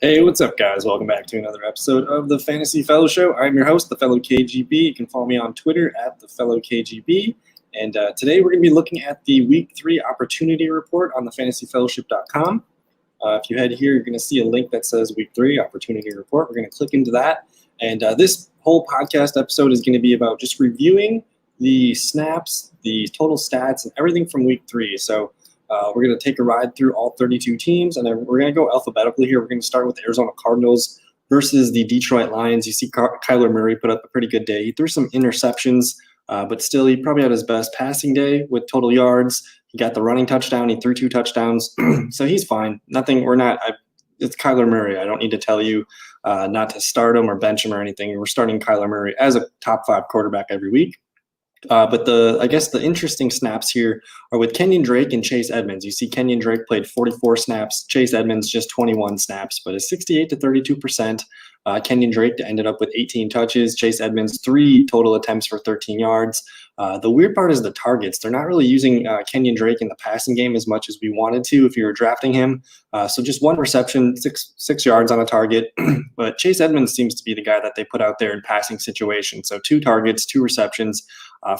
Hey, what's up, guys? Welcome back to another episode of the Fantasy Fellow Show. I'm your host, the Fellow KGB. You can follow me on Twitter at the Fellow KGB. And today we're going to be looking at the Week 3 Opportunity Report on the fantasyfellowship.com. If you head here, you're going to see a link that says Week 3 Opportunity Report. We're going to click into that. And this whole podcast episode is going to be about just reviewing the snaps, the total stats, and everything from Week 3. So we're going to take a ride through all 32 teams, and then we're going to go alphabetically here. We're going to start with the Arizona Cardinals versus the Detroit Lions. You see Kyler Murray put up a pretty good day. He threw some interceptions, but still he probably had his best passing day with total yards. He got the running touchdown. He threw 2 touchdowns. So he's fine. It's Kyler Murray. I don't need to tell you not to start him or bench him or anything. We're starting Kyler Murray as a top 5 quarterback every week. But I guess the interesting snaps here are with Kenyon Drake and Chase Edmonds. You see Kenyon Drake played 44 snaps, Chase Edmonds just 21 snaps, but it's 68 to 32%. Kenyon Drake ended up with 18 touches, Chase Edmonds 3 total attempts for 13 yards. The weird part is the targets. They're not really using Kenyon Drake in the passing game as much as we wanted to if you were drafting him. So just 1 reception, six yards on a target. But Chase Edmonds seems to be the guy that they put out there in passing situations. So 2 targets, 2 receptions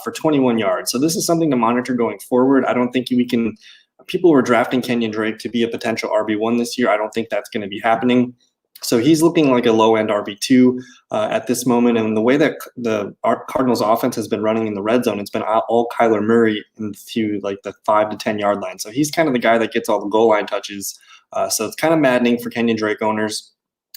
for 21 yards. So this is something to monitor going forward. I don't think people were drafting Kenyon Drake to be a potential RB1 this year. I don't think that's going to be happening. So he's looking like a low-end RB2 at this moment. And the way that the Cardinals offense has been running in the red zone, it's been all Kyler Murray into like the 5 to 10 yard line. So he's kind of the guy that gets all the goal line touches. So it's kind of maddening for Kenyon Drake owners.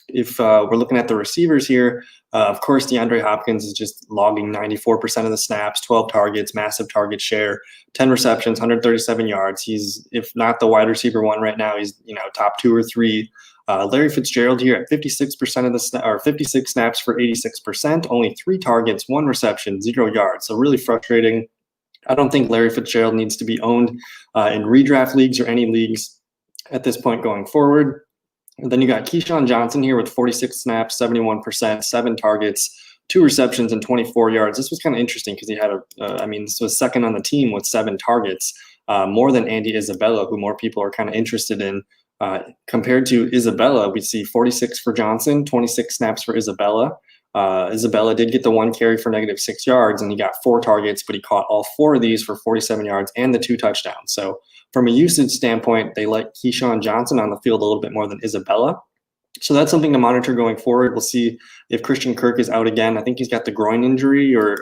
If we're looking at the receivers here, of course, DeAndre Hopkins is just logging 94% of the snaps, 12 targets, massive target share, 10 receptions, 137 yards. He's, if not the wide receiver 1 right now, he's top 2 or 3. Larry Fitzgerald here at 56% of the 56 snaps for 86%, only 3 targets, 1 reception, 0 yards. So really frustrating. I don't think Larry Fitzgerald needs to be owned in redraft leagues or any leagues at this point going forward. And then you got Keyshawn Johnson here with 46 snaps, 71%, 7 targets, 2 receptions, and 24 yards. This was kind of interesting because he had this was second on the team with 7 targets, more than Andy Isabella, who more people are kind of interested in. Compared to Isabella, we see 46 for Johnson, 26 snaps for Isabella. Isabella did get the 1 carry for -6 yards, and he got 4 targets, but he caught all 4 of these for 47 yards and the 2 touchdowns. So from a usage standpoint, they like Keyshawn Johnson on the field a little bit more than Isabella. So that's something to monitor going forward. We'll see if Christian Kirk is out again. I think he's got the groin injury, or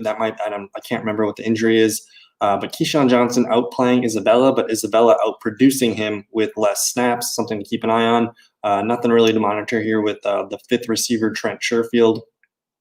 that might, I can't remember what the injury is. But Keyshawn Johnson outplaying Isabella, but Isabella outproducing him with less snaps, something to keep an eye on. Nothing really to monitor here with the 5th receiver, Trent Sherfield.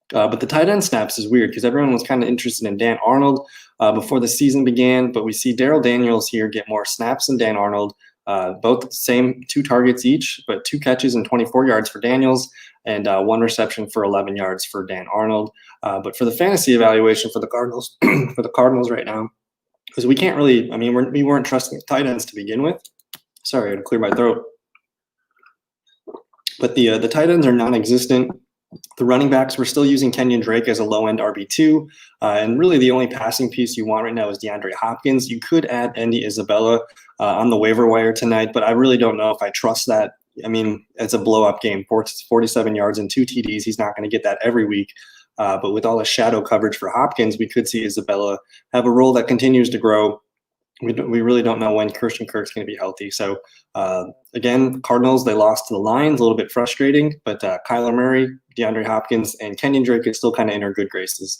But the tight end snaps is weird because everyone was kind of interested in Dan Arnold before the season began. But we see Darrell Daniels here get more snaps than Dan Arnold. Both the same 2 targets each, but 2 catches and 24 yards for Daniels and 1 reception for 11 yards for Dan Arnold. But for the fantasy evaluation for the Cardinals, right now, because we can't really, we weren't trusting tight ends to begin with. Sorry, I had to clear my throat. But the tight ends are non-existent. The running backs, we're still using Kenyon Drake as a low-end RB2. And really the only passing piece you want right now is DeAndre Hopkins. You could add Andy Isabella on the waiver wire tonight, but I really don't know if I trust that. It's a blow-up game, 47 yards and 2 TDs. He's not going to get that every week. But with all the shadow coverage for Hopkins, we could see Isabella have a role that continues to grow. We really don't know when Christian Kirk's going to be healthy. So, again, Cardinals, they lost to the Lions, a little bit frustrating. But Kyler Murray, DeAndre Hopkins, and Kenyon Drake are still kind of in our good graces.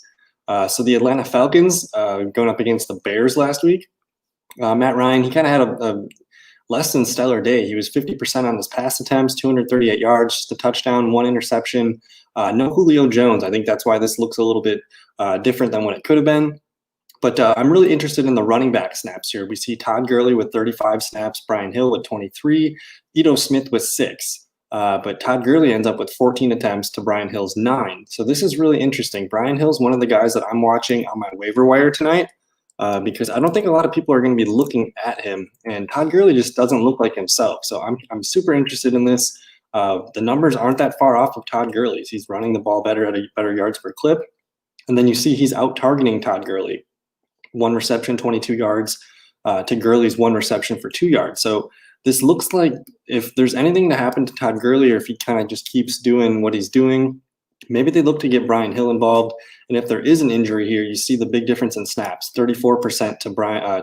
So the Atlanta Falcons going up against the Bears last week. Matt Ryan, he kind of had a less than stellar day. He was 50% on his pass attempts, 238 yards, just a touchdown, 1 interception. No Julio Jones. I think that's why this looks a little bit different than what it could have been. But I'm really interested in the running back snaps here. We see Todd Gurley with 35 snaps, Brian Hill with 23, Ito Smith with 6. But Todd Gurley ends up with 14 attempts to Brian Hill's 9. So this is really interesting. Brian Hill's one of the guys that I'm watching on my waiver wire tonight because I don't think a lot of people are going to be looking at him. And Todd Gurley just doesn't look like himself. So I'm super interested in this. The numbers aren't that far off of Todd Gurley's. He's running the ball better at a better yards per clip. And then you see he's out-targeting Todd Gurley. 1 reception, 22 yards to Gurley's 1 reception for 2 yards. So this looks like if there's anything to happen to Todd Gurley, or if he kind of just keeps doing what he's doing, maybe they look to get Brian Hill involved. And if there is an injury here, you see the big difference in snaps, 34%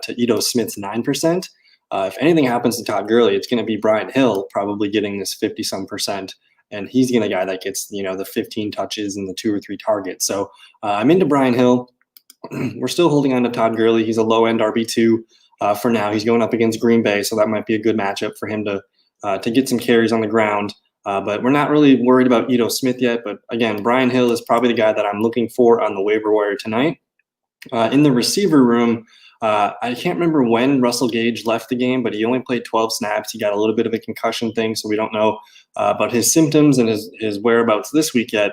to Ito Smith's 9%. If anything happens to Todd Gurley, it's going to be Brian Hill probably getting this 50-some percent. And he's the guy that gets, the 15 touches and the 2 or 3 targets. So I'm into Brian Hill. We're still holding on to Todd Gurley. He's a low-end RB2 for now. He's going up against Green Bay, so that might be a good matchup for him to get some carries on the ground. But we're not really worried about Ito Smith yet. But again, Brian Hill is probably the guy that I'm looking for on the waiver wire tonight. In the receiver room, I can't remember when Russell Gage left the game, but he only played 12 snaps. He got a little bit of a concussion thing, so we don't know about his symptoms and his whereabouts this week yet.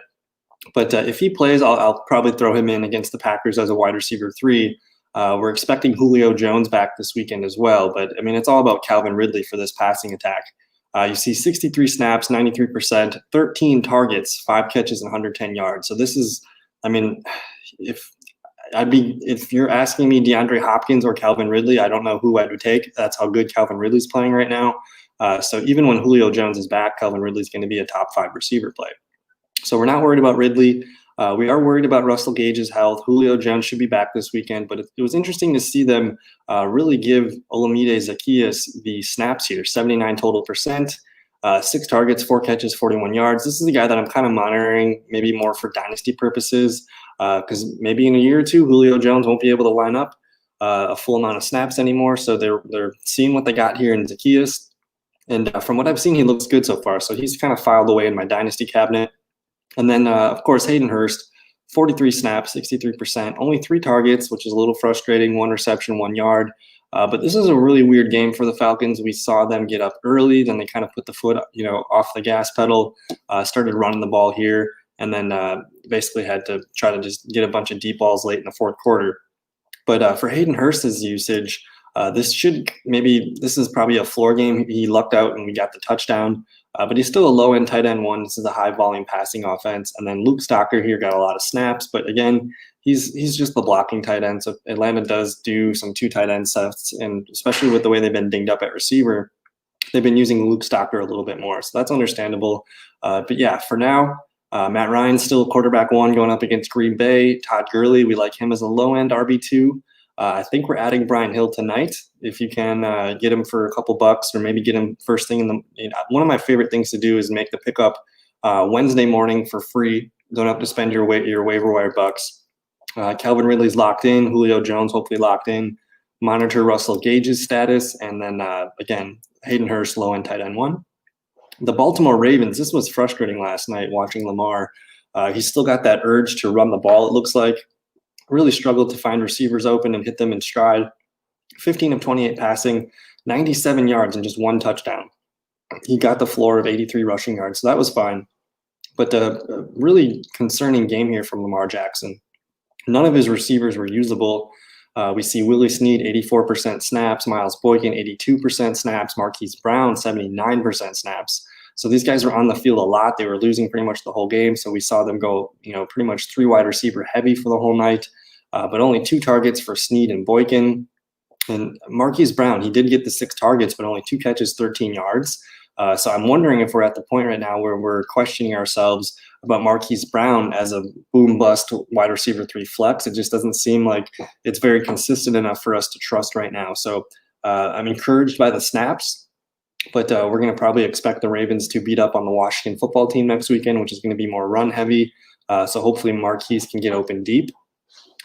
But if he plays, I'll probably throw him in against the Packers as a wide receiver 3. We're expecting Julio Jones back this weekend as well. But, it's all about Calvin Ridley for this passing attack. You see 63 snaps, 93%, 13 targets, 5 catches, and 110 yards. So this is, if you're asking me DeAndre Hopkins or Calvin Ridley, I don't know who I would take. That's how good Calvin Ridley's playing right now. So even when Julio Jones is back, Calvin Ridley's going to be a top 5 receiver play. So we're not worried about Ridley. We are worried about Russell Gage's health. Julio Jones should be back this weekend, but it was interesting to see them really give Olamide Zaccheaus the snaps here, 79 total percent, 6 targets, 4 catches, 41 yards. This is the guy that I'm kind of monitoring, maybe more for dynasty purposes, because maybe in a year or two, Julio Jones won't be able to line up a full amount of snaps anymore. So they're seeing what they got here in Zaccheaus. And from what I've seen, he looks good so far. So he's kind of filed away in my dynasty cabinet. And then, of course, Hayden Hurst, 43 snaps, 63%, only 3 targets, which is a little frustrating, 1 reception, 1 yard. But this is a really weird game for the Falcons. We saw them get up early, then they kind of put the foot, off the gas pedal, started running the ball here, and then basically had to try to just get a bunch of deep balls late in the fourth quarter. But for Hayden Hurst's usage, this is probably a floor game. He lucked out and we got the touchdown. But he's still a low-end tight end 1. This is a high-volume passing offense. And then Luke Stocker here got a lot of snaps. But, again, he's just the blocking tight end. So Atlanta does do some 2 tight end sets. And especially with the way they've been dinged up at receiver, they've been using Luke Stocker a little bit more. So that's understandable. But, yeah, for now, Matt Ryan's still quarterback 1 going up against Green Bay. Todd Gurley, we like him as a low-end RB2. I think we're adding Brian Hill tonight. If you can get him for a couple bucks, or maybe get him first thing in the. One of my favorite things to do is make the pickup Wednesday morning for free. Don't have to spend your waiver wire bucks. Calvin Ridley's locked in. Julio Jones hopefully locked in. Monitor Russell Gage's status, and then again Hayden Hurst low end tight end 1. The Baltimore Ravens. This was frustrating last night watching Lamar. He's still got that urge to run the ball. It looks like. Really struggled to find receivers open and hit them in stride. 15 of 28 passing, 97 yards, and just 1 touchdown. He got the floor of 83 rushing yards, so that was fine. But a really concerning game here from Lamar Jackson. None of his receivers were usable. We see Willie Snead, 84% snaps, Miles Boykin, 82% snaps, Marquise Brown, 79% snaps. So these guys were on the field a lot. They were losing pretty much the whole game. So we saw them go, pretty much 3 wide receiver heavy for the whole night, but only 2 targets for Snead and Boykin. And Marquise Brown, he did get the 6 targets, but only 2 catches, 13 yards. So I'm wondering if we're at the point right now where we're questioning ourselves about Marquise Brown as a boom bust wide receiver 3 flex. It just doesn't seem like it's very consistent enough for us to trust right now. So I'm encouraged by the snaps. But we're going to probably expect the Ravens to beat up on the Washington football team next weekend, which is going to be more run heavy. So hopefully Marquise can get open deep.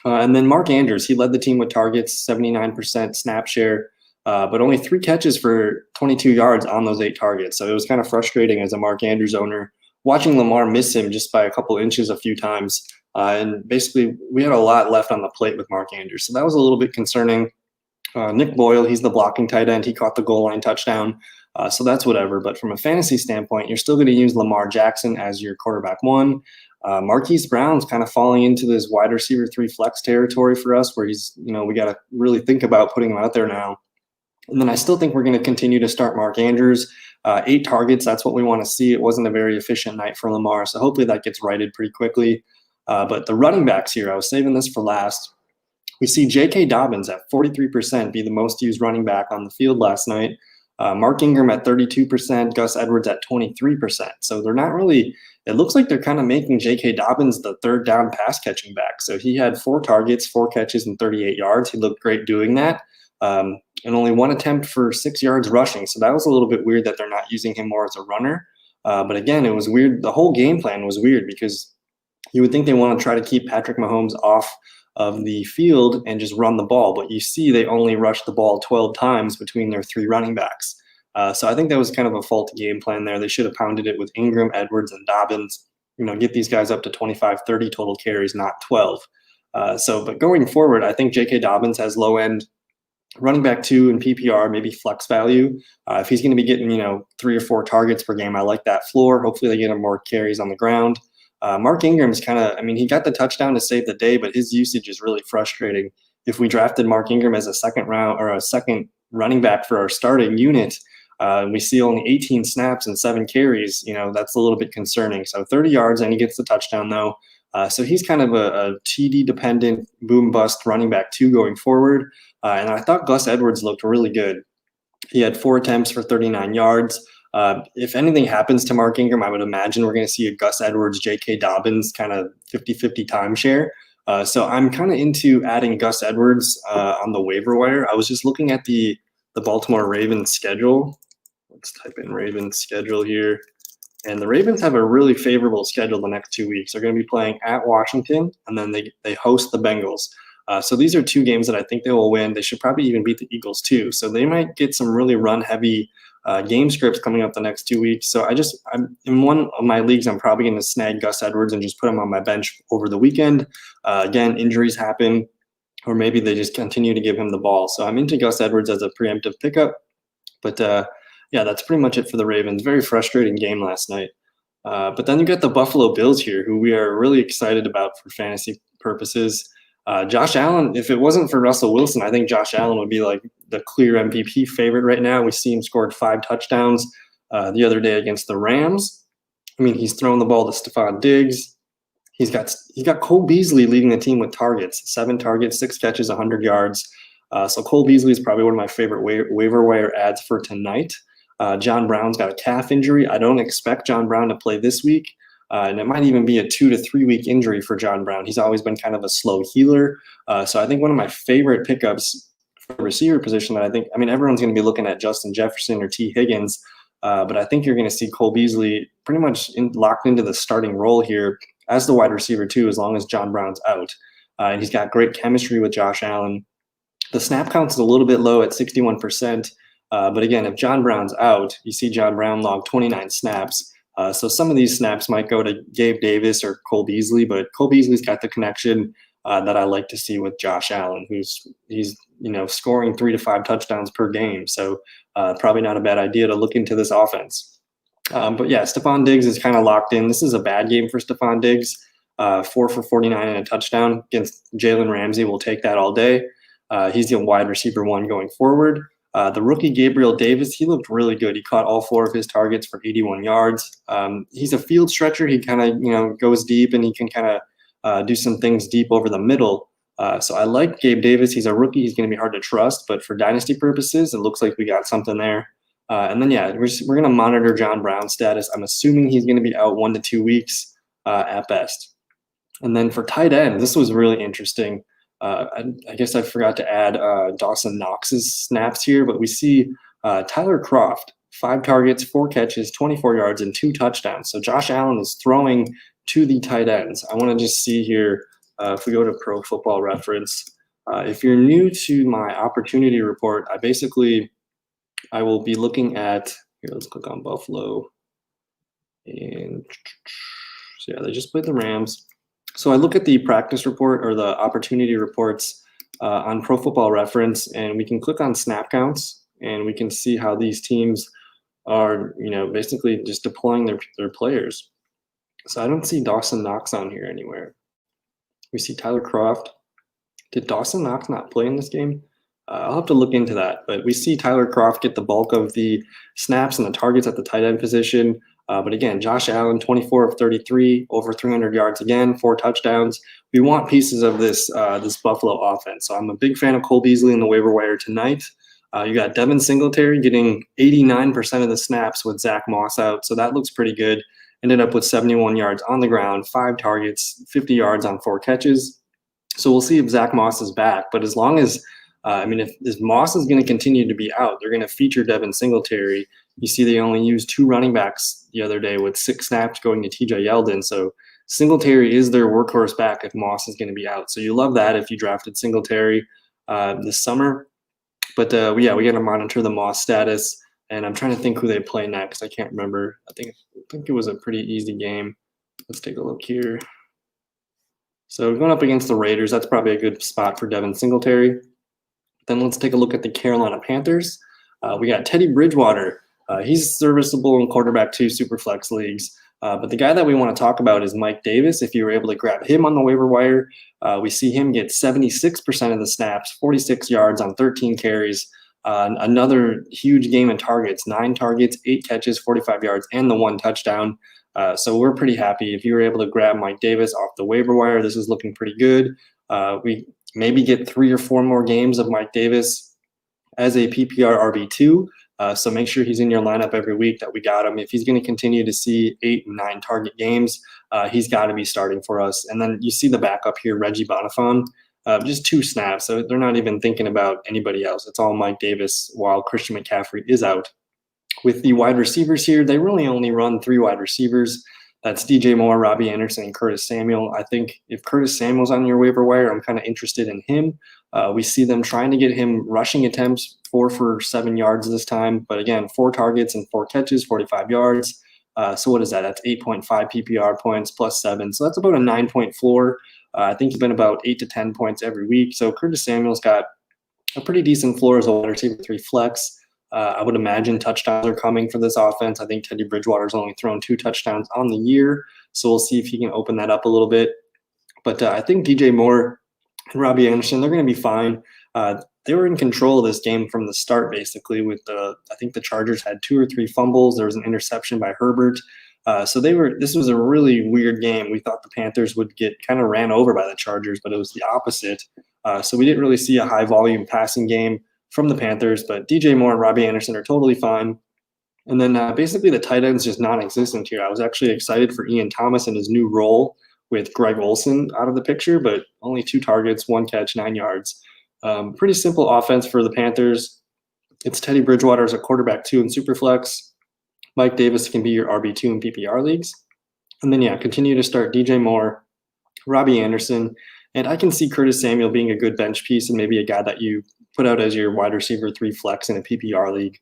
And then Mark Andrews, he led the team with targets, 79% snap share, but only 3 catches for 22 yards on those 8 targets. So it was kind of frustrating as a Mark Andrews owner, watching Lamar miss him just by a couple inches a few times. And basically we had a lot left on the plate with Mark Andrews. So that was a little bit concerning. Nick Boyle, he's the blocking tight end. He caught the goal line touchdown. So that's whatever. But from a fantasy standpoint, you're still going to use Lamar Jackson as your quarterback 1. Marquise Brown's kind of falling into this wide receiver 3 flex territory for us, where he's, we got to really think about putting him out there now. And then I still think we're going to continue to start Mark Andrews. 8 targets, that's what we want to see. It wasn't a very efficient night for Lamar, so hopefully that gets righted pretty quickly. But the running backs here, I was saving this for last. We see J.K. Dobbins at 43% be the most used running back on the field last night. Mark Ingram at 32%, Gus Edwards at 23%. So they're not really, it looks like they're kind of making J.K. Dobbins the third down pass catching back. So he had 4 targets, 4 catches, and 38 yards. He looked great doing that. And only 1 attempt for 6 yards rushing. So that was a little bit weird that they're not using him more as a runner. But again, it was weird. The whole game plan was weird because you would think they want to try to keep Patrick Mahomes off of the field and just run the ball. But you see they only rushed the ball 12 times between their 3 running backs. So I think that was kind of a faulty game plan there. They should have pounded it with Ingram, Edwards, and Dobbins. Get these guys up to 25, 30 total carries, not 12. But going forward, I think J.K. Dobbins has low end running back 2 in PPR, maybe flex value. If he's going to be getting, 3 or 4 targets per game, I like that floor. Hopefully they get him more carries on the ground. Mark Ingram's kind of, he got the touchdown to save the day, but his usage is really frustrating. If we drafted Mark Ingram as a second round or a second running back for our starting unit, we see only 18 snaps and 7 carries, that's a little bit concerning. So 30 yards and he gets the touchdown though. So he's kind of a TD dependent boom bust running back 2 going forward. And I thought Gus Edwards looked really good. He had 4 attempts for 39 yards. If anything happens to Mark Ingram, I would imagine we're going to see a Gus Edwards, J.K. Dobbins kind of 50-50 timeshare. So I'm kind of into adding Gus Edwards on the waiver wire. I was just looking at the Baltimore Ravens schedule. Let's type in Ravens schedule here. And the Ravens have a really favorable schedule the next 2 weeks. They're going to be playing at Washington, and then they host the Bengals. So these are 2 games that I think they will win. They should probably even beat the Eagles too. So they might get some really run-heavy game scripts coming up the next 2 weeks. So I'm in one of my leagues, I'm probably going to snag Gus Edwards and just put him on my bench over the weekend. Again, injuries happen, or maybe they just continue to give him the ball. So I'm into Gus Edwards as a preemptive pickup. But yeah, that's pretty much it for the Ravens. Very frustrating game last night. But then you get the Buffalo Bills here, who we are really excited about for fantasy purposes. Josh Allen, if it wasn't for Russell Wilson, I think Josh Allen would be like the clear MVP favorite right now. We see him scored 5 touchdowns the other day against the Rams. He's thrown the ball to Stephon Diggs. He's got Cole Beasley leading the team with targets, 7 targets, 6 catches, 100 yards. So Cole Beasley is probably one of my favorite waiver wire ads for tonight. John Brown's got a calf injury. I don't expect John Brown to play this week. And it might even be a 2 to 3 week injury for John Brown. He's always been kind of a slow healer. So I think one of my favorite pickups for the receiver position that everyone's going to be looking at Justin Jefferson or T. Higgins. But I think you're going to see Cole Beasley pretty much locked into the starting role here as the wide receiver too, as long as John Brown's out. And he's got great chemistry with Josh Allen. The snap count is a little bit low at 61%. But again, if John Brown's out, you see John Brown log 29 snaps. So some of these snaps might go to Gabe Davis or Cole Beasley, but Cole Beasley's got the connection that I like to see with Josh Allen, he's scoring 3 to 5 touchdowns per game. So probably not a bad idea to look into this offense. But yeah, Stephon Diggs is kind of locked in. This is a bad game for Stephon Diggs. 4 for 49 and a touchdown against Jalen Ramsey. We'll take that all day. He's the wide receiver 1 going forward. The rookie Gabriel Davis, he looked really good. He caught all 4 of his targets for 81 yards. He's a field stretcher. He kind of, goes deep, and he can kind of do some things deep over the middle. So I like Gabe Davis. He's a rookie. He's going to be hard to trust, but for dynasty purposes, it looks like we got something there. And then, yeah, we're going to monitor John Brown's status. I'm assuming he's going to be out 1 to 2 weeks at best. And then for tight end, this was really interesting. I guess I forgot to add Dawson Knox's snaps here, but we see Tyler Kroft, 5 targets, 4 catches, 24 yards, and 2 touchdowns. So Josh Allen is throwing to the tight ends. I want to just see here, if we go to Pro Football Reference, if you're new to my opportunity report, I will be looking at, here, let's click on Buffalo. And so yeah, they just played the Rams. So I look at the practice report or the opportunity reports on Pro Football Reference, and we can click on snap counts, and we can see how these teams are, basically just deploying their players. So I don't see Dawson Knox on here anywhere. We see Tyler Kroft. Did Dawson Knox not play in this game? I'll have to look into that. But we see Tyler Kroft get the bulk of the snaps and the targets at the tight end position. But again, Josh Allen, 24 of 33, over 300 yards again, 4 touchdowns. We want pieces of this Buffalo offense. So I'm a big fan of Cole Beasley in the waiver wire tonight. You got Devin Singletary getting 89% of the snaps with Zach Moss out, so that looks pretty good. Ended up with 71 yards on the ground, 5 targets, 50 yards on 4 catches. So we'll see if Zach Moss is back. But as long as, if Moss is going to continue to be out, they're going to feature Devin Singletary. You see they only used 2 running backs the other day with 6 snaps going to TJ Yeldon. So Singletary is their workhorse back if Moss is going to be out. So you love that if you drafted Singletary this summer. But we got to monitor the Moss status. And I'm trying to think who they play next. I can't remember. I think it was a pretty easy game. Let's take a look here. So going up against the Raiders, that's probably a good spot for Devin Singletary. Then let's take a look at the Carolina Panthers. We got Teddy Bridgewater. He's serviceable in quarterback 2 Superflex leagues. But the guy that we want to talk about is Mike Davis. If you were able to grab him on the waiver wire, we see him get 76% of the snaps, 46 yards on 13 carries. Another huge game in targets, 9 targets, 8 catches, 45 yards, and the 1 touchdown. So we're pretty happy. If you were able to grab Mike Davis off the waiver wire, this is looking pretty good. We maybe get 3 or 4 more games of Mike Davis as a PPR RB2. So make sure he's in your lineup every week that we got him. If he's going to continue to see 8 and 9 target games, he's got to be starting for us. And then you see the backup here, Reggie Bonifon, just 2 snaps. So they're not even thinking about anybody else. It's all Mike Davis while Christian McCaffrey is out. With the wide receivers here, they really only run 3 wide receivers. That's DJ Moore, Robbie Anderson, and Curtis Samuel. I think if Curtis Samuel's on your waiver wire, I'm kind of interested in him. We see them trying to get him rushing attempts, 4 for 7 yards this time. But again, 4 targets and 4 catches, 45 yards. So what is that? That's 8.5 PPR points plus 7. So that's about a 9-point floor. I think he's been about 8 to 10 points every week. So Curtis Samuel's got a pretty decent floor as a wide receiver 3 flex. I would imagine touchdowns are coming for this offense. I think Teddy Bridgewater's only thrown 2 touchdowns on the year, so we'll see if he can open that up a little bit. But I think DJ Moore and Robbie Anderson, they're going to be fine. They were in control of this game from the start, basically. I think the Chargers had 2 or 3 fumbles. There was an interception by Herbert. This was a really weird game. We thought the Panthers would get kind of ran over by the Chargers, but it was the opposite. So we didn't really see a high volume passing game from the Panthers, but DJ Moore and Robbie Anderson are totally fine. And then basically the tight end's just non-existent here. I was actually excited for Ian Thomas and his new role with Greg Olsen out of the picture, but only 2 targets, 1 catch, 9 yards. Pretty simple offense for the Panthers. It's Teddy Bridgewater as a quarterback 2 in Superflex. Mike Davis can be your RB2 in PPR leagues. And then, continue to start DJ Moore, Robbie Anderson, and I can see Curtis Samuel being a good bench piece and maybe a guy that you put out as your wide receiver 3 flex in a PPR league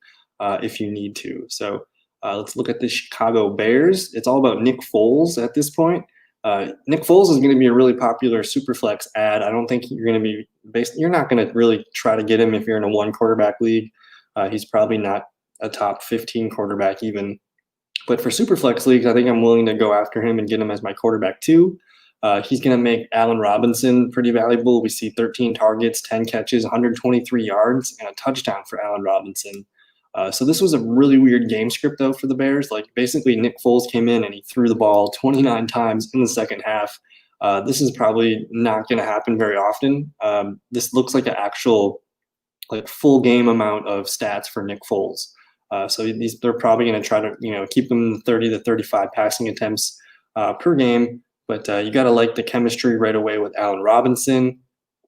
if you need to. So let's look at the Chicago Bears. It's all about Nick Foles at this point. Nick Foles is going to be a really popular super flex ad. I don't think you're not going to really try to get him if you're in a 1 quarterback league. He's probably not a top 15 quarterback even. But for super flex leagues, I think I'm willing to go after him and get him as my quarterback 2. He's going to make Allen Robinson pretty valuable. We see 13 targets, 10 catches, 123 yards, and a touchdown for Allen Robinson. So this was a really weird game script, though, for the Bears. Like, basically, Nick Foles came in and he threw the ball 29 times in the second half. This is probably not going to happen very often. This looks like an actual, full game amount of stats for Nick Foles. So they're probably going to try to, keep them 30 to 35 passing attempts per game. But you got to like the chemistry right away with Allen Robinson.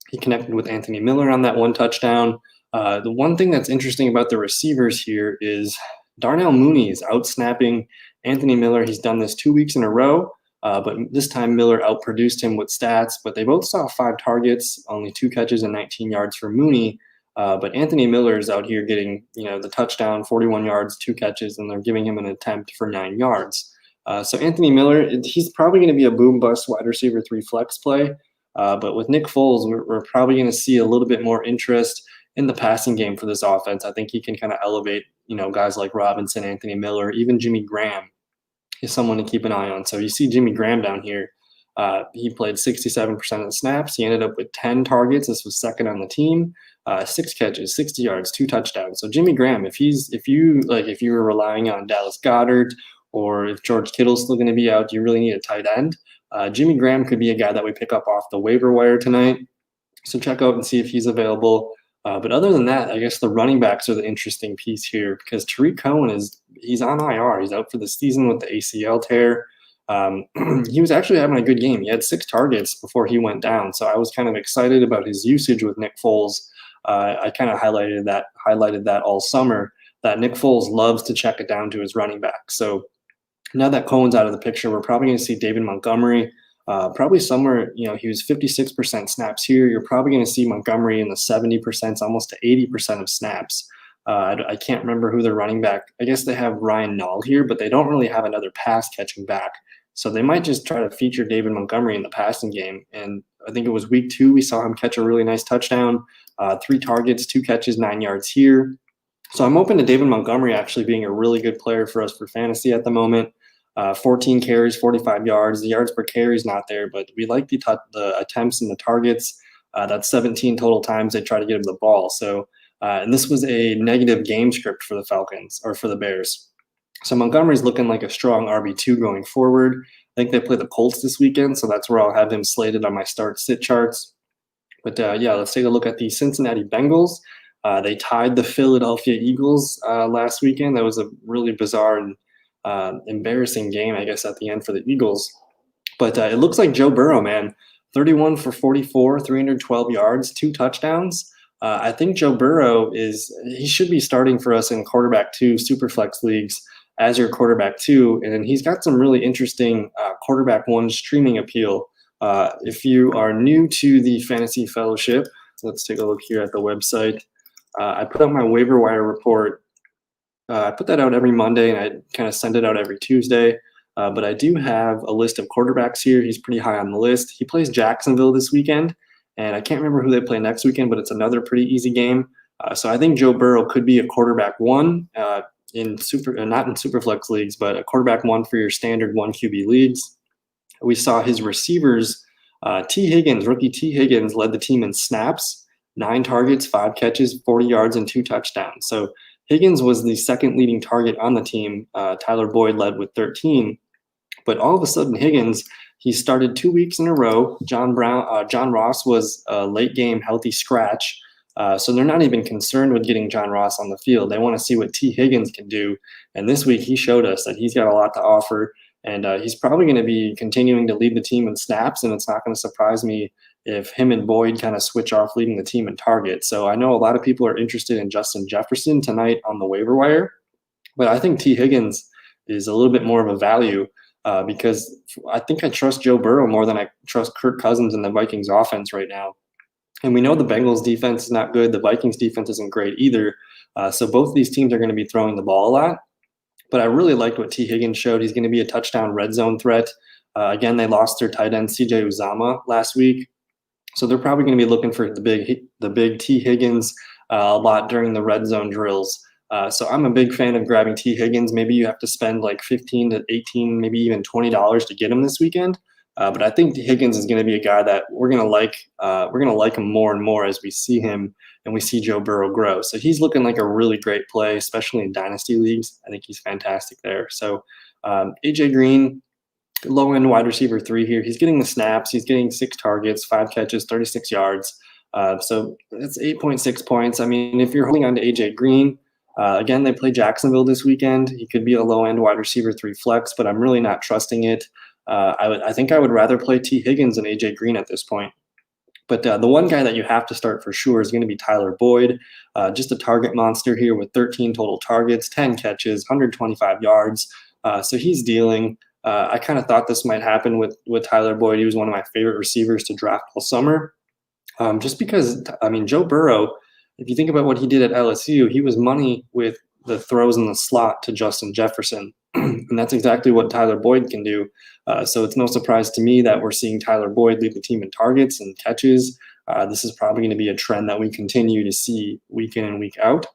He connected with Anthony Miller on that 1 touchdown. The one thing that's interesting about the receivers here is Darnell Mooney is out-snapping Anthony Miller. He's done this 2 weeks in a row, but this time Miller outproduced him with stats. But they both saw 5 targets, only 2 catches and 19 yards for Mooney. But Anthony Miller is out here getting, the touchdown, 41 yards, 2 catches, and they're giving him an attempt for 9 yards. So Anthony Miller, he's probably going to be a boom-bust wide receiver 3 flex play. But with Nick Foles, we're probably going to see a little bit more interest in the passing game for this offense. I think he can kind of elevate, guys like Robinson, Anthony Miller, even Jimmy Graham is someone to keep an eye on. So you see Jimmy Graham down here. He played 67% of the snaps. He ended up with 10 targets. This was second on the team. 6 catches, 60 yards, 2 touchdowns. So Jimmy Graham, if you were relying on Dallas Goedert, or if George Kittle's still going to be out, you really need a tight end. Jimmy Graham could be a guy that we pick up off the waiver wire tonight. So check out and see if he's available. But other than that, I guess the running backs are the interesting piece here because Tariq Cohen he's on IR. He's out for the season with the ACL tear. He was actually having a good game. He had 6 targets before he went down, so I was kind of excited about his usage with Nick Foles. I kind of highlighted that all summer, that Nick Foles loves to check it down to his running back. So now that Cohen's out of the picture, we're probably going to see David Montgomery. Probably somewhere, he was 56% snaps here. You're probably going to see Montgomery in the 70%, almost to 80% of snaps. I can't remember who their running back. I guess they have Ryan Nall here, but they don't really have another pass catching back. So they might just try to feature David Montgomery in the passing game. And I think it was week 2, we saw him catch a really nice touchdown, 3 targets, 2 catches, 9 yards here. So I'm open to David Montgomery actually being a really good player for us for fantasy at the moment. 14 carries, 45 yards. The yards per carry is not there, but we like the attempts and the targets. That's 17 total times they try to get him the ball. So, and this was a negative game script for the Falcons or for the Bears. So Montgomery's looking like a strong RB2 going forward. I think they play the Colts this weekend, so that's where I'll have him slated on my start-sit charts. But yeah, let's take a look at the Cincinnati Bengals. They tied the Philadelphia Eagles last weekend. That was a really bizarre and embarrassing game, I guess, at the end for the Eagles. But it looks like Joe Burrow, man, 31 for 44, 312 yards, 2 touchdowns. I think Joe Burrow he should be starting for us in quarterback 2 Superflex leagues as your quarterback 2. And then he's got some really interesting quarterback 1 streaming appeal. If you are new to the Fantasy Fellowship, let's take a look here at the website. I put out my waiver wire report. I put that out every Monday, and I kind of send it out every Tuesday. But I do have a list of quarterbacks here. He's pretty high on the list. He plays Jacksonville this weekend, and I can't remember who they play next weekend, but it's another pretty easy game. So I think Joe Burrow could be a quarterback 1 not in Superflex leagues, but a quarterback 1 for your standard 1 QB leagues. We saw his receivers. Rookie T. Higgins led the team in snaps, 9 targets, 5 catches, 40 yards, and 2 touchdowns. So Higgins was the second leading target on the team. Tyler Boyd led with 13. But all of a sudden, Higgins, he started 2 weeks in a row. John Ross was a late game healthy scratch. So they're not even concerned with getting John Ross on the field. They want to see what T. Higgins can do. And this week, he showed us that he's got a lot to offer. And he's probably going to be continuing to lead the team in snaps. And it's not going to surprise me if him and Boyd kind of switch off leading the team in targets. So I know a lot of people are interested in Justin Jefferson tonight on the waiver wire, but I think T. Higgins is a little bit more of a value because I think I trust Joe Burrow more than I trust Kirk Cousins and the Vikings offense right now. And we know the Bengals defense is not good. The Vikings defense isn't great either. So both of these teams are going to be throwing the ball a lot. But I really liked what T. Higgins showed. He's going to be a touchdown red zone threat. Again, they lost their tight end CJ Uzomah last week. So they're probably going to be looking for the big T. Higgins a lot during the red zone drills. So I'm a big fan of grabbing T. Higgins. Maybe you have to spend like $15 to $18, maybe even $20 to get him this weekend. But I think T. Higgins is going to be a guy that we're going to like. We're going to like him more and more as we see him and we see Joe Burrow grow. So he's looking like a really great play, especially in dynasty leagues. I think he's fantastic there. So AJ Green, low end wide receiver 3 here. He's getting the snaps. He's getting 6 targets, 5 catches, 36 yards. So that's 8.6 points. I mean, if you're holding on to AJ Green, again, they play Jacksonville this weekend. He could be a low end wide receiver 3 flex, but I'm really not trusting it. I think I would rather play T. Higgins than AJ Green at this point. But the one guy that you have to start for sure is going to be Tyler Boyd, just a target monster here with 13 total targets, 10 catches, 125 yards. So he's dealing. I kind of thought this might happen with Tyler Boyd. He was one of my favorite receivers to draft all summer. Just because, I mean, Joe Burrow, if you think about what he did at LSU, he was money with the throws in the slot to Justin Jefferson. And that's exactly what Tyler Boyd can do. So it's no surprise to me that we're seeing Tyler Boyd lead the team in targets and catches. This is probably going to be a trend that we continue to see week in and week out.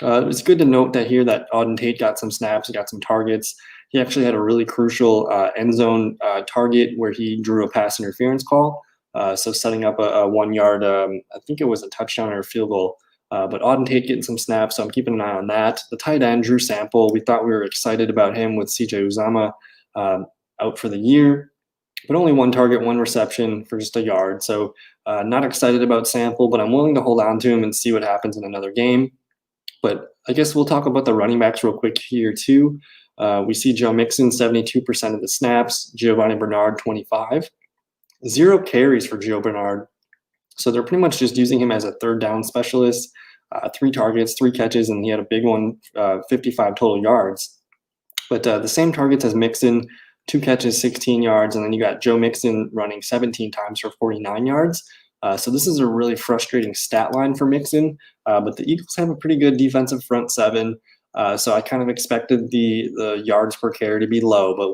It's good to note that here that Auden Tate got some snaps, got some targets. He actually had a really crucial end zone target where he drew a pass interference call. So setting up a 1 yard, I think it was a touchdown or a field goal. But Auden Tate getting some snaps, so I'm keeping an eye on that. The tight end, Drew Sample, we thought we were excited about him with CJ Uzomah out for the year. but only one target, one reception for just a yard. So not excited about Sample, but I'm willing to hold on to him and see what happens in another game. But I guess we'll talk about the running backs real quick here too. We see Joe Mixon, 72% of the snaps, Giovanni Bernard, 25. 0 carries for Gio Bernard. So they're pretty much just using him as a third down specialist. 3 targets, 3 catches, and he had a big one, 55 total yards. But the same targets as Mixon, 2 catches, 16 yards, and then you got Joe Mixon running 17 times for 49 yards. So this is a really frustrating stat line for Mixon, but the Eagles have a pretty good defensive front seven. So I kind of expected the yards per carry to be low, but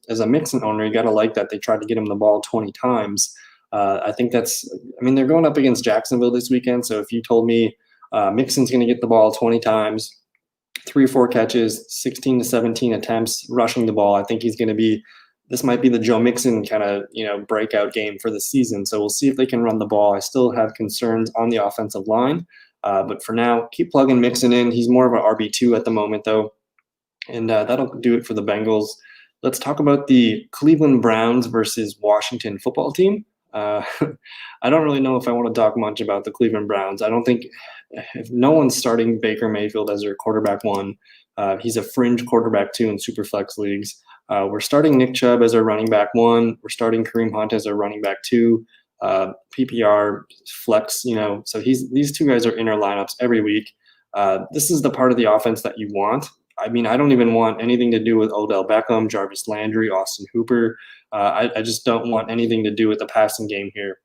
as a Mixon owner, you got to like that they tried to get him the ball 20 times. I think they're going up against Jacksonville this weekend. So if you told me Mixon's going to get the ball 20 times, 3 or 4 catches, 16 to 17 attempts rushing the ball, I think this might be the Joe Mixon kind of, breakout game for the season. So we'll see if they can run the ball. I still have concerns on the offensive line. But for now, keep plugging Mixon in. He's more of an RB2 at the moment, though. And that'll do it for the Bengals. Let's talk about the Cleveland Browns versus Washington football team. I don't really know if I want to talk much about the Cleveland Browns. I don't think if no one's starting Baker Mayfield as their quarterback 1. He's a fringe quarterback 2 in Superflex leagues. We're starting Nick Chubb as our running back 1. We're starting Kareem Hunt as our running back 2. PPR flex, so these 2 guys are in our lineups every week. This is the part of the offense that you want. I don't even want anything to do with Odell Beckham, Jarvis Landry, Austin Hooper. I just don't want anything to do with the passing game here.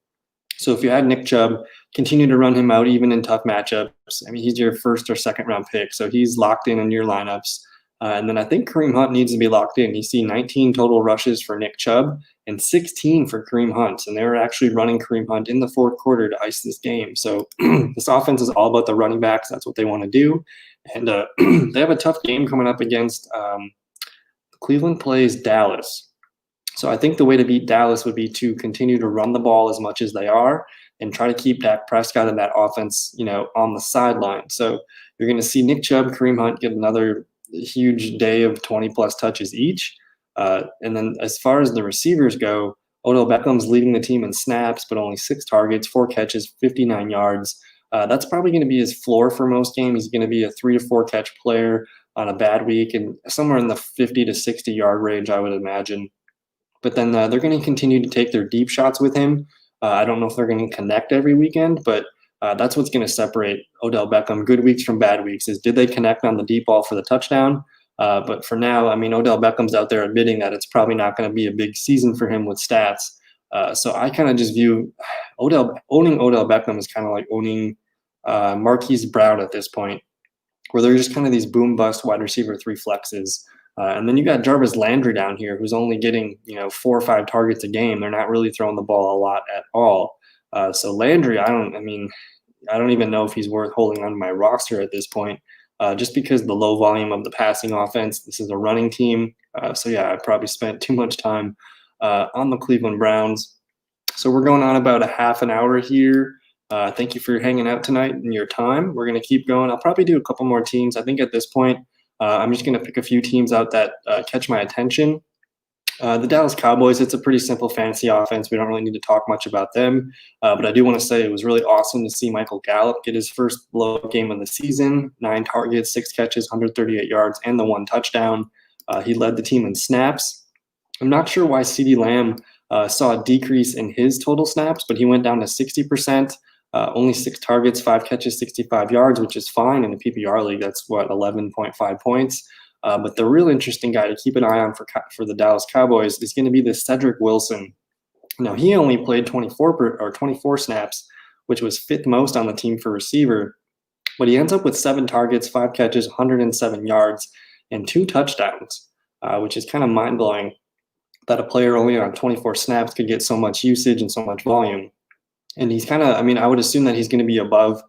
So if you had Nick Chubb, continue to run him out even in tough matchups. He's your first or second round pick, so he's locked in your lineups. And then I think Kareem Hunt needs to be locked in. You see 19 total rushes for Nick Chubb and 16 for Kareem Hunt. And they were actually running Kareem Hunt in the fourth quarter to ice this game. So this offense is all about the running backs. That's what they want to do. And they have a tough game coming up against Cleveland plays Dallas. So I think the way to beat Dallas would be to continue to run the ball as much as they are and try to keep Dak Prescott and that offense, on the sideline. So you're going to see Nick Chubb, Kareem Hunt get another huge day of 20-plus touches each. And then as far as the receivers go, Odell Beckham's leading the team in snaps, but only 6 targets, 4 catches, 59 yards. That's probably going to be his floor for most games. He's going to be a 3 to 4 catch player on a bad week and somewhere in the 50 to 60 yard range, I would imagine. But then they're going to continue to take their deep shots with him. I don't know if they're going to connect every weekend, but that's what's going to separate Odell Beckham good weeks from bad weeks is did they connect on the deep ball for the touchdown? But for now, Odell Beckham's out there admitting that it's probably not going to be a big season for him with stats. So I kind of just view owning Odell Beckham is kind of like owning Marquise Brown at this point, where they're just kind of these boom bust wide receiver 3 flexes. And then you got Jarvis Landry down here, who's only getting 4 or 5 targets a game. They're not really throwing the ball a lot at all. So Landry, I don't even know if he's worth holding on my roster at this point, just because the low volume of the passing offense. This is a running team, so yeah, I probably spent too much time on the Cleveland Browns. So we're going on about a half an hour here. Thank you for hanging out tonight and your time. We're going to keep going. I'll probably do a couple more teams. I think at this point, I'm just going to pick a few teams out that catch my attention. The Dallas Cowboys, it's a pretty simple fantasy offense. We don't really need to talk much about them. But I do want to say it was really awesome to see Michael Gallup get his first blowout game of the season, 9 targets, 6 catches, 138 yards, and the 1 touchdown. He led the team in snaps. I'm not sure why CeeDee Lamb saw a decrease in his total snaps, but he went down to 60%. Only 6 targets, 5 catches, 65 yards, which is fine in a PPR league. That's 11.5 points. But the real interesting guy to keep an eye on for the Dallas Cowboys is going to be this Cedric Wilson. Now, he only played 24 snaps, which was 5th most on the team for receiver. But he ends up with 7 targets, 5 catches, 107 yards, and 2 touchdowns, which is kind of mind-blowing that a player only on 24 snaps could get so much usage and so much volume. And he's kind of, I would assume that he's going to be above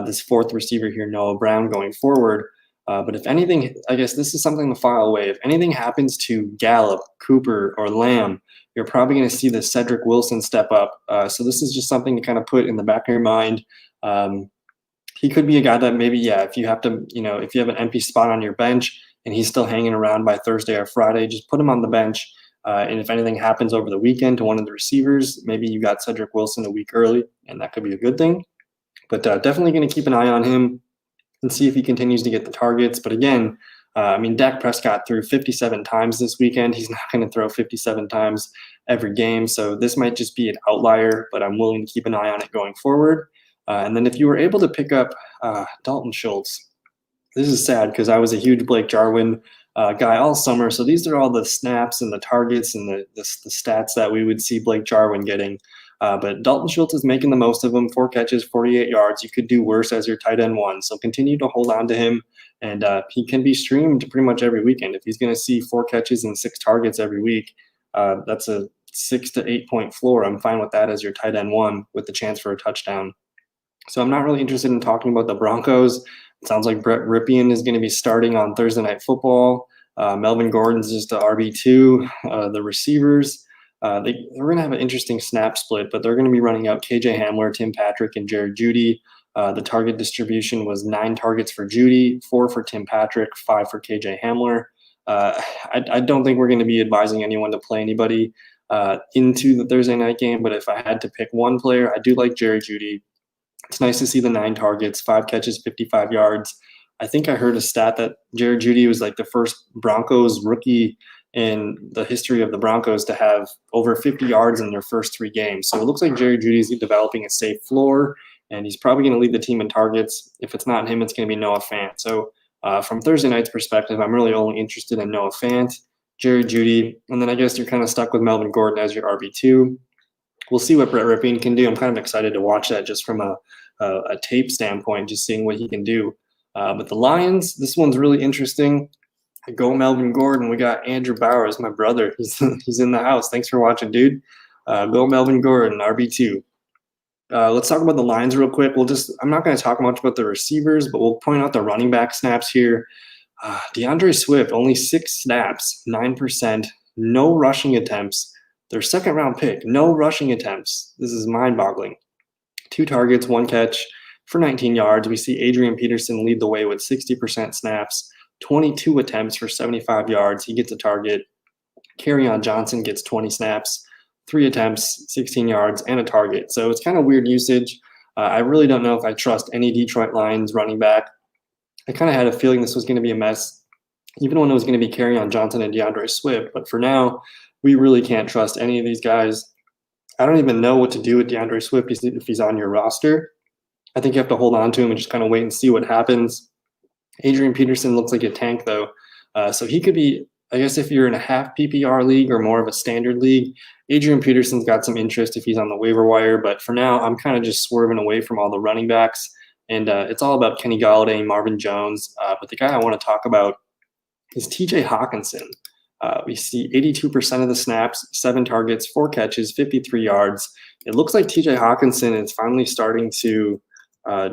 this 4th receiver here, Noah Brown, going forward. But if anything, I guess this is something to file away. If anything happens to Gallup, Cooper, or Lamb, you're probably going to see the Cedric Wilson step up. So this is just something to kind of put in the back of your mind. He could be a guy that maybe, if you have to, if you have an empty spot on your bench and he's still hanging around by Thursday or Friday, just put him on the bench. And if anything happens over the weekend to one of the receivers, maybe you got Cedric Wilson a week early, and that could be a good thing. But definitely going to keep an eye on him and see if he continues to get the targets. But again, Dak Prescott threw 57 times this weekend. He's not going to throw 57 times every game. So this might just be an outlier, but I'm willing to keep an eye on it going forward. And then if you were able to pick up Dalton Schultz, this is sad because I was a huge Blake Jarwin guy all summer. So these are all the snaps and the targets and the stats that we would see Blake Jarwin getting. But Dalton Schultz is making the most of them. 4 catches, 48 yards. You could do worse as your tight end 1. So continue to hold on to him. And he can be streamed pretty much every weekend. If he's going to see 4 catches and 6 targets every week, that's a 6 to 8 point floor. I'm fine with that as your tight end 1 with the chance for a touchdown. So I'm not really interested in talking about the Broncos. It sounds like Brett Ripien is going to be starting on Thursday Night Football. Melvin Gordon's just a RB2. The receivers, they're going to have an interesting snap split, but they're going to be running out KJ Hamler, Tim Patrick, and Jared Jeudy. The target distribution was 9 targets for Jeudy, 4 for Tim Patrick, 5 for KJ Hamler. I don't think we're going to be advising anyone to play anybody into the Thursday night game, but if I had to pick one player, I do like Jared Jeudy. It's nice to see the 9 targets, 5 catches, 55 yards. I think I heard a stat that Jared Jeudy was like the first Broncos rookie in the history of the Broncos to have over 50 yards in their first 3 games. So it looks like Jared Jeudy is developing a safe floor, and he's probably going to lead the team in targets. If it's not him, it's going to be Noah Fant. So from Thursday night's perspective, I'm really only interested in Noah Fant, Jared Jeudy, and then I guess you're kind of stuck with Melvin Gordon as your RB2. We'll see what Brett Ripien can do. I'm kind of excited to watch that just from a tape standpoint, just seeing what he can do. But the Lions, this one's really interesting. Go Melvin Gordon. We got Andrew Bowers, my brother. He's in the house. Thanks for watching, dude. Go Melvin Gordon, RB2. Let's talk about the Lions real quick. I'm not going to talk much about the receivers, but we'll point out the running back snaps here. DeAndre Swift, only 6 snaps, 9%, no rushing attempts. Their second-round pick, no rushing attempts. This is mind-boggling. 2 targets, 1 catch for 19 yards. We see Adrian Peterson lead the way with 60% snaps, 22 attempts for 75 yards. He gets a target. Kerryon Johnson gets 20 snaps, 3 attempts, 16 yards, and a target. So it's kind of weird usage. I really don't know if I trust any Detroit Lions running back. I kind of had a feeling this was going to be a mess, even when it was going to be Kerryon Johnson and DeAndre Swift. But for now, we really can't trust any of these guys. I don't even know what to do with DeAndre Swift if he's on your roster. I think you have to hold on to him and just kind of wait and see what happens. Adrian Peterson looks like a tank, though. So he could be, I guess, if you're in a half PPR league or more of a standard league, Adrian Peterson's got some interest if he's on the waiver wire. But for now, I'm kind of just swerving away from all the running backs. And it's all about Kenny Golladay and Marvin Jones. But the guy I want to talk about is TJ Hawkinson. We see 82% of the snaps, 7 targets, 4 catches, 53 yards. It looks like TJ Hawkinson is finally starting to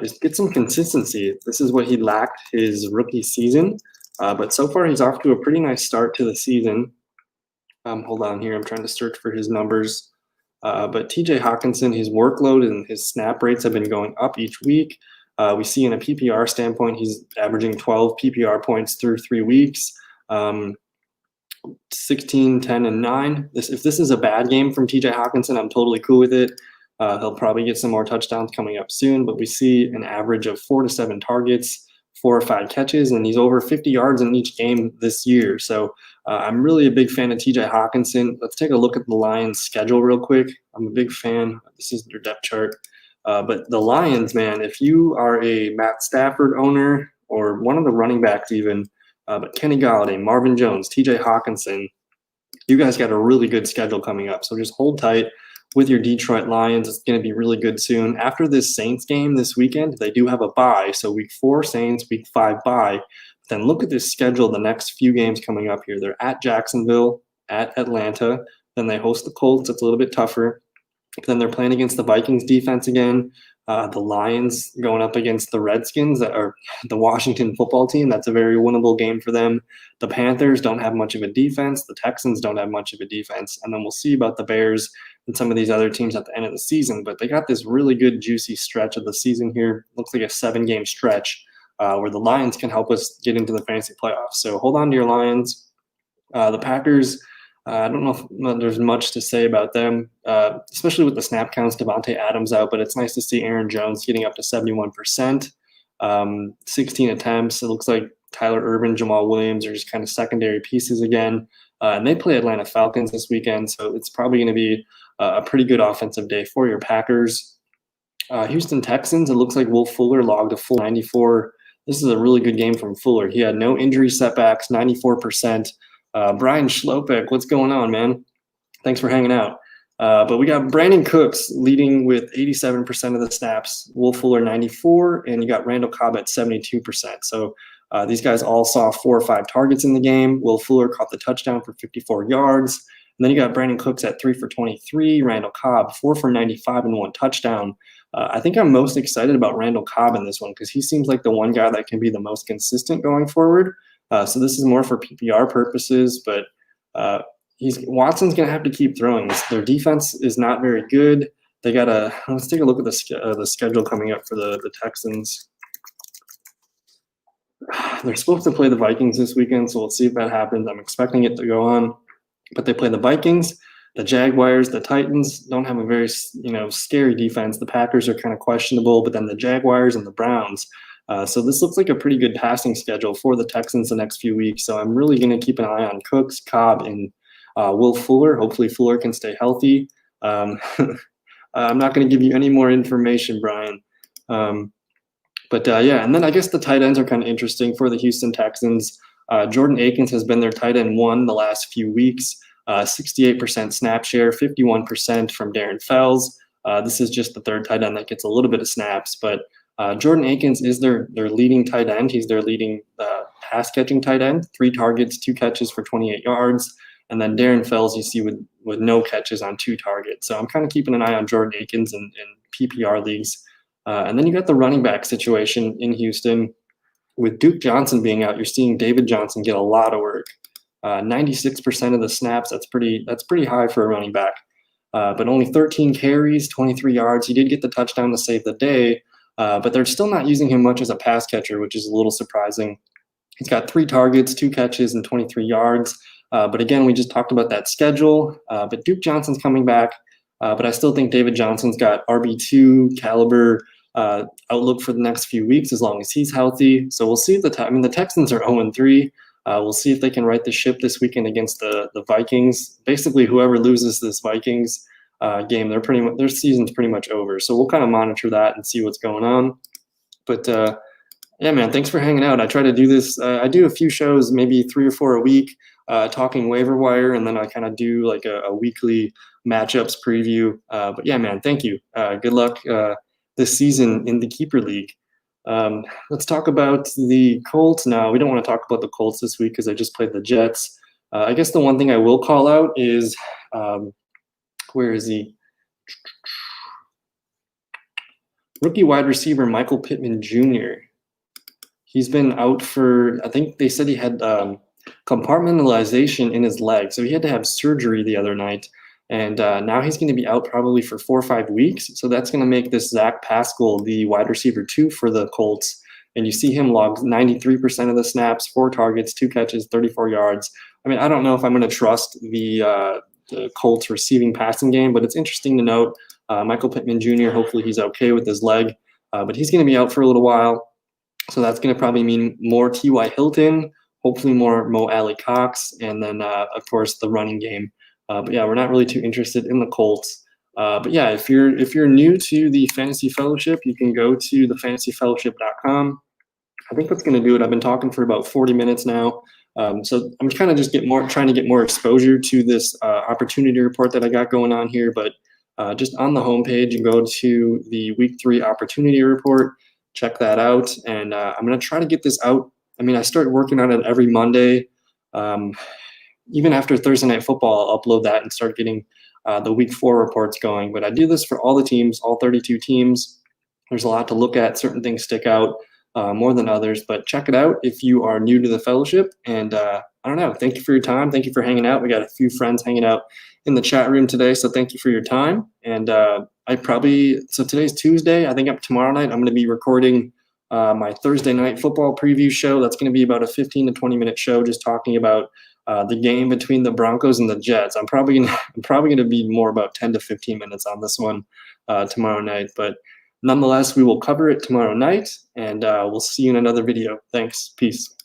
just get some consistency. This is what he lacked his rookie season. But so far, he's off to a pretty nice start to the season. Hold on here. I'm trying to search for his numbers. But TJ Hawkinson, his workload and his snap rates have been going up each week. We see in a PPR standpoint, he's averaging 12 PPR points through 3 weeks. 16, 10, and 9. If this is a bad game from TJ Hawkinson, I'm totally cool with it. He'll probably get some more touchdowns coming up soon, but we see an average of 4 to 7 targets, 4 or 5 catches, and he's over 50 yards in each game this year. So I'm really a big fan of TJ Hawkinson. Let's take a look at the Lions' schedule real quick. I'm a big fan. This is their depth chart. But the Lions, man, if you are a Matt Stafford owner or one of the running backs even, but Kenny Golladay, Marvin Jones, TJ Hawkinson, you guys got a really good schedule coming up. So just hold tight with your Detroit Lions. It's going to be really good soon. After this Saints game this weekend, they do have a bye. So week 4 Saints, week 5 bye. Then look at this schedule, the next few games coming up here. They're at Jacksonville, at Atlanta. Then they host the Colts. It's a little bit tougher. Then they're playing against the Vikings defense again. The Lions going up against the Redskins, that are the Washington football team. That's a very winnable game for them. The Panthers don't have much of a defense. The Texans don't have much of a defense. And then we'll see about the Bears and some of these other teams at the end of the season. But they got this really good, juicy stretch of the season here. Looks like a 7-game stretch where the Lions can help us get into the fantasy playoffs. So hold on to your Lions. The Packers, I don't know if there's much to say about them, especially with the snap counts, Devontae Adams out, but it's nice to see Aaron Jones getting up to 71%, 16 attempts. It looks like Tyler Urban, Jamal Williams are just kind of secondary pieces again. And they play Atlanta Falcons this weekend, so it's probably going to be a pretty good offensive day for your Packers. Houston Texans, it looks like Will Fuller logged a full 94. This is a really good game from Fuller. He had no injury setbacks, 94%. Brian Schlopek, what's going on, man? Thanks for hanging out. But we got Brandon Cooks leading with 87% of the snaps, Will Fuller 94, and you got Randall Cobb at 72%. So these guys all saw 4 or 5 targets in the game. Will Fuller caught the touchdown for 54 yards. And then you got Brandon Cooks at 3 for 23, Randall Cobb 4 for 95 and 1 touchdown. I think I'm most excited about Randall Cobb in this one because he seems like the one guy that can be the most consistent going forward. So this is more for PPR purposes, but Watson's going to have to keep throwing. Their defense is not very good. They got let's take a look at the schedule coming up for the Texans. They're supposed to play the Vikings this weekend, so we'll see if that happens. I'm expecting it to go on, but they play the Vikings, the Jaguars, the Titans. Don't have a very scary defense. The Packers are kind of questionable, but then the Jaguars and the Browns. So this looks like a pretty good passing schedule for the Texans the next few weeks. So I'm really going to keep an eye on Cooks, Cobb, and Will Fuller. Hopefully Fuller can stay healthy. I'm not going to give you any more information, Brian. Yeah, and then I guess the tight ends are kind of interesting for the Houston Texans. Jordan Akins has been their tight end 1 the last few weeks. 68% snap share, 51% from Darren Fells. This is just the third tight end that gets a little bit of snaps, but Jordan Akins is their leading tight end. He's their leading pass-catching tight end, 3 targets, 2 catches for 28 yards. And then Darren Fells you see with no catches on 2 targets. So I'm kind of keeping an eye on Jordan Akins in PPR leagues. And then you got the running back situation in Houston. With Duke Johnson being out, you're seeing David Johnson get a lot of work. 96% of the snaps, that's pretty high for a running back. But only 13 carries, 23 yards. He did get the touchdown to save the day. But they're still not using him much as a pass catcher, which is a little surprising. He's got 3 targets, 2 catches, and 23 yards. But again, we just talked about that schedule. But Duke Johnson's coming back. But I still think David Johnson's got RB2 caliber outlook for the next few weeks as long as he's healthy. So we'll see. The Texans are 0-3. We'll see if they can right the ship this weekend against the Vikings. Basically, whoever loses this Vikings game, their season's pretty much over. So we'll kind of monitor that and see what's going on. But yeah, man, thanks for hanging out. I try to do this. I do a few shows, maybe 3 or 4 a week, talking waiver wire, and then I kind of do like a weekly matchups preview. But yeah, man, thank you. Good luck this season in the Keeper League. Let's talk about the Colts now. We don't want to talk about the Colts this week because I just played the Jets. I guess the one thing I will call out is where is he? Rookie wide receiver Michael Pittman Jr. He's been out for, I think they said he had compartmentalization in his leg. So he had to have surgery the other night. And now he's going to be out probably for 4 or 5 weeks. So that's going to make this Zach Pascal the wide receiver 2 for the Colts. And you see him log 93% of the snaps, 4 targets, 2 catches, 34 yards. I mean, I don't know if I'm going to trust the Colts receiving passing game, but it's interesting to note Michael Pittman Jr., hopefully he's okay with his leg. But he's going to be out for a little while. So that's going to probably mean more T.Y. Hilton, hopefully more Mo Alley Cox, and then, of course, the running game. But yeah, we're not really too interested in the Colts. But yeah, if you're new to the Fantasy Fellowship, you can go to thefantasyfellowship.com. I think that's going to do it. I've been talking for about 40 minutes now. So I'm kind of just trying to get more exposure to this opportunity report that I got going on here. But just on the homepage, you go to the Week 3 opportunity report. Check that out. And I'm going to try to get this out. I mean, I start working on it every Monday. Even after Thursday Night Football, I'll upload that and start getting the Week 4 reports going. But I do this for all the teams, all 32 teams. There's a lot to look at. Certain things stick out more than others. But check it out if you are new to the fellowship. And I don't know. Thank you for your time. Thank you for hanging out. We got a few friends hanging out in the chat room today. So thank you for your time. And so today's Tuesday. I think up tomorrow night, I'm going to be recording my Thursday Night Football preview show. That's going to be about a 15 to 20 minute show just talking about the game between the Broncos and the Jets. I'm probably gonna be more about 10 to 15 minutes on this one tomorrow night. But nonetheless, we will cover it tomorrow night, and we'll see you in another video. Thanks. Peace.